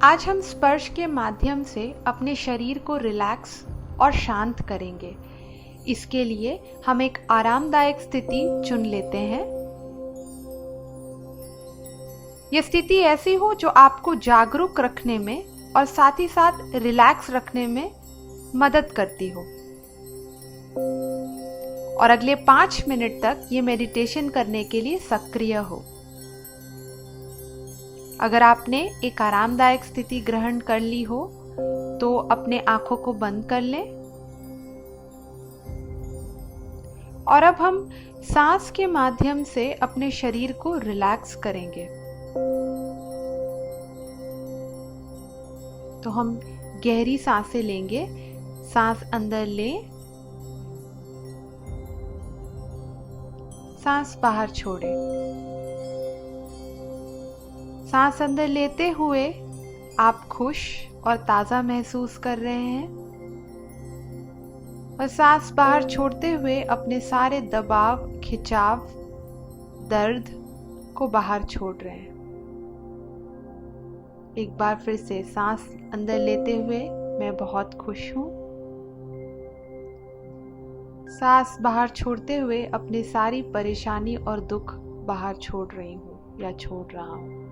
आज हम स्पर्श के माध्यम से अपने शरीर को रिलैक्स और शांत करेंगे। इसके लिए हम एक आरामदायक स्थिति चुन लेते हैं। यह स्थिति ऐसी हो जो आपको जागरूक रखने में और साथ ही साथ रिलैक्स रखने में मदद करती हो। और अगले 5 मिनट तक ये मेडिटेशन करने के लिए सक्रिय हो। अगर आपने एक आरामदायक स्थिति ग्रहण कर ली हो तो अपने आंखों को बंद कर लें। और अब हम सांस के माध्यम से अपने शरीर को रिलैक्स करेंगे। तो हम गहरी सांसें लेंगे। सांस अंदर लें, सांस बाहर छोड़ें। सांस अंदर लेते हुए आप खुश और ताज़ा महसूस कर रहे हैं और सांस बाहर छोड़ते हुए अपने सारे दबाव, खिंचाव, दर्द को बाहर छोड़ रहे हैं। एक बार फिर से सांस अंदर लेते हुए मैं बहुत खुश हूँ। सांस बाहर छोड़ते हुए अपनी सारी परेशानी और दुख बाहर छोड़ रही हूँ या छोड़ रहा हूँ।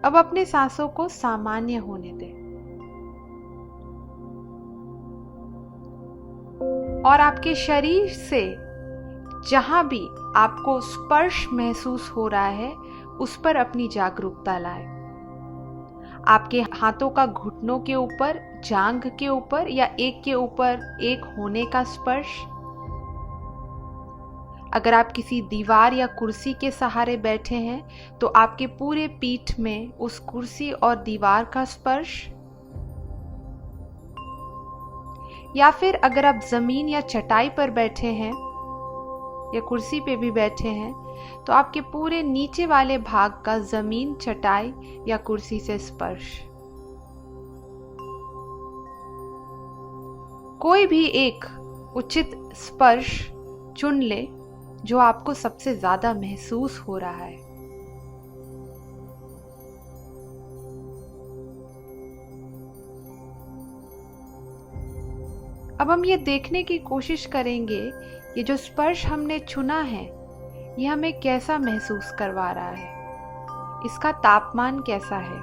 अब अपने सांसों को सामान्य होने दें और आपके शरीर से जहां भी आपको स्पर्श महसूस हो रहा है उस पर अपनी जागरूकता लाएं। आपके हाथों का घुटनों के ऊपर, जांघ के ऊपर या एक के ऊपर एक होने का स्पर्श। अगर आप किसी दीवार या कुर्सी के सहारे बैठे हैं तो आपके पूरे पीठ में उस कुर्सी और दीवार का स्पर्श। या फिर अगर आप जमीन या चटाई पर बैठे हैं या कुर्सी पे भी बैठे हैं तो आपके पूरे नीचे वाले भाग का जमीन, चटाई या कुर्सी से स्पर्श। कोई भी एक उचित स्पर्श चुन ले जो आपको सबसे ज्यादा महसूस हो रहा है। अब हम ये देखने की कोशिश करेंगे ये जो स्पर्श हमने चुना है ये हमें कैसा महसूस करवा रहा है। इसका तापमान कैसा है?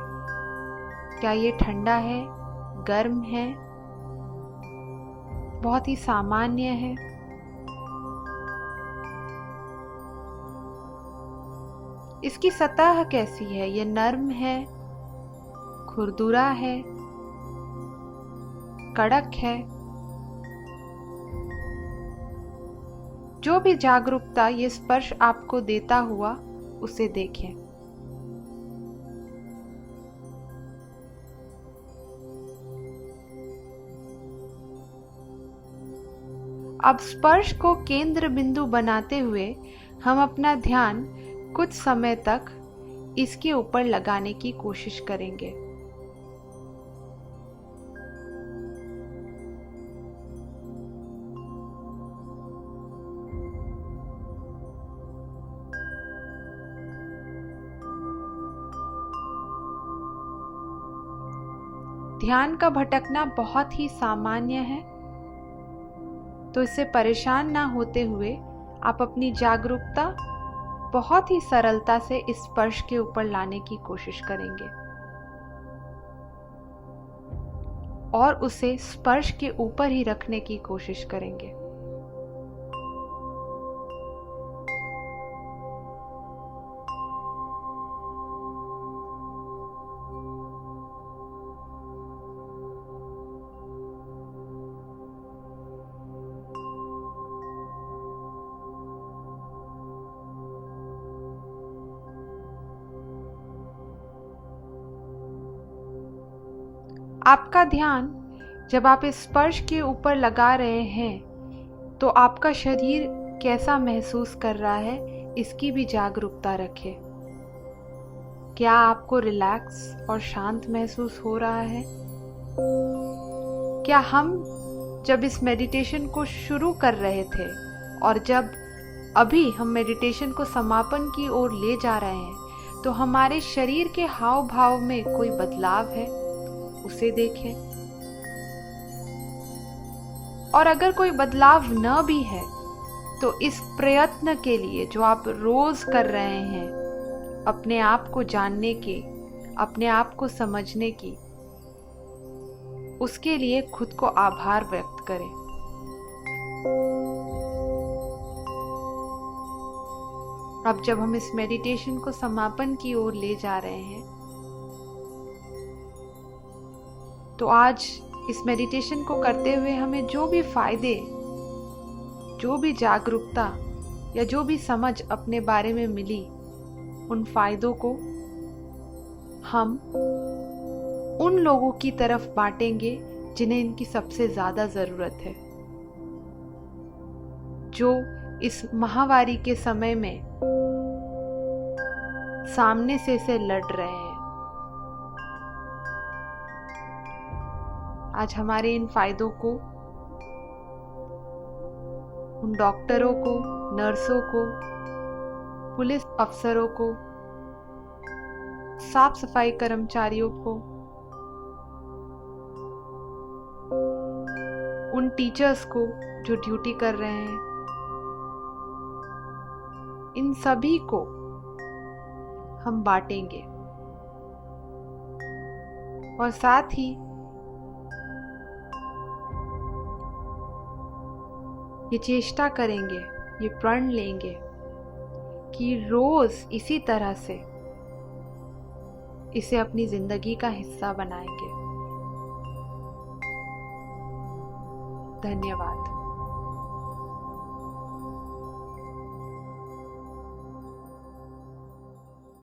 क्या ये ठंडा है, गर्म है, बहुत ही सामान्य है? इसकी सतह कैसी है? ये नर्म है, खुरदुरा है, कड़क है? जो भी जागरूकता ये स्पर्श आपको देता हुआ उसे देखें। अब स्पर्श को केंद्र बिंदु बनाते हुए हम अपना ध्यान कुछ समय तक इसके ऊपर लगाने की कोशिश करेंगे। ध्यान का भटकना बहुत ही सामान्य है, तो इससे परेशान ना होते हुए आप अपनी जागरूकता बहुत ही सरलता से इस स्पर्श के ऊपर लाने की कोशिश करेंगे और उसे स्पर्श के ऊपर ही रखने की कोशिश करेंगे। आपका ध्यान जब आप इस स्पर्श के ऊपर लगा रहे हैं तो आपका शरीर कैसा महसूस कर रहा है इसकी भी जागरूकता रखें। क्या आपको रिलैक्स और शांत महसूस हो रहा है? क्या हम जब इस मेडिटेशन को शुरू कर रहे थे और जब अभी हम मेडिटेशन को समापन की ओर ले जा रहे हैं, तो हमारे शरीर के हाव भाव में कोई बदलाव है, उसे देखें। और अगर कोई बदलाव न भी है, तो इस प्रयत्न के लिए जो आप रोज कर रहे हैं, अपने आप को जानने के, अपने आप को समझने की, उसके लिए खुद को आभार व्यक्त करें। अब जब हम इस मेडिटेशन को समापन की ओर ले जा रहे हैं, तो आज इस मेडिटेशन को करते हुए हमें जो भी फायदे, जो भी जागरूकता या जो भी समझ अपने बारे में मिली, उन फायदों को हम उन लोगों की तरफ बांटेंगे जिन्हें इनकी सबसे ज्यादा जरूरत है, जो इस महामारी के समय में सामने से इसे लड़ रहे हैं। आज हमारे इन फायदों को उन डॉक्टरों को, नर्सों को, पुलिस अफसरों को, साफ सफाई कर्मचारियों को, उन टीचर्स को जो ड्यूटी कर रहे हैं, इन सभी को हम बांटेंगे। और साथ ही ये चेष्टा करेंगे, ये प्रण लेंगे कि रोज इसी तरह से इसे अपनी जिंदगी का हिस्सा बनाएंगे। धन्यवाद।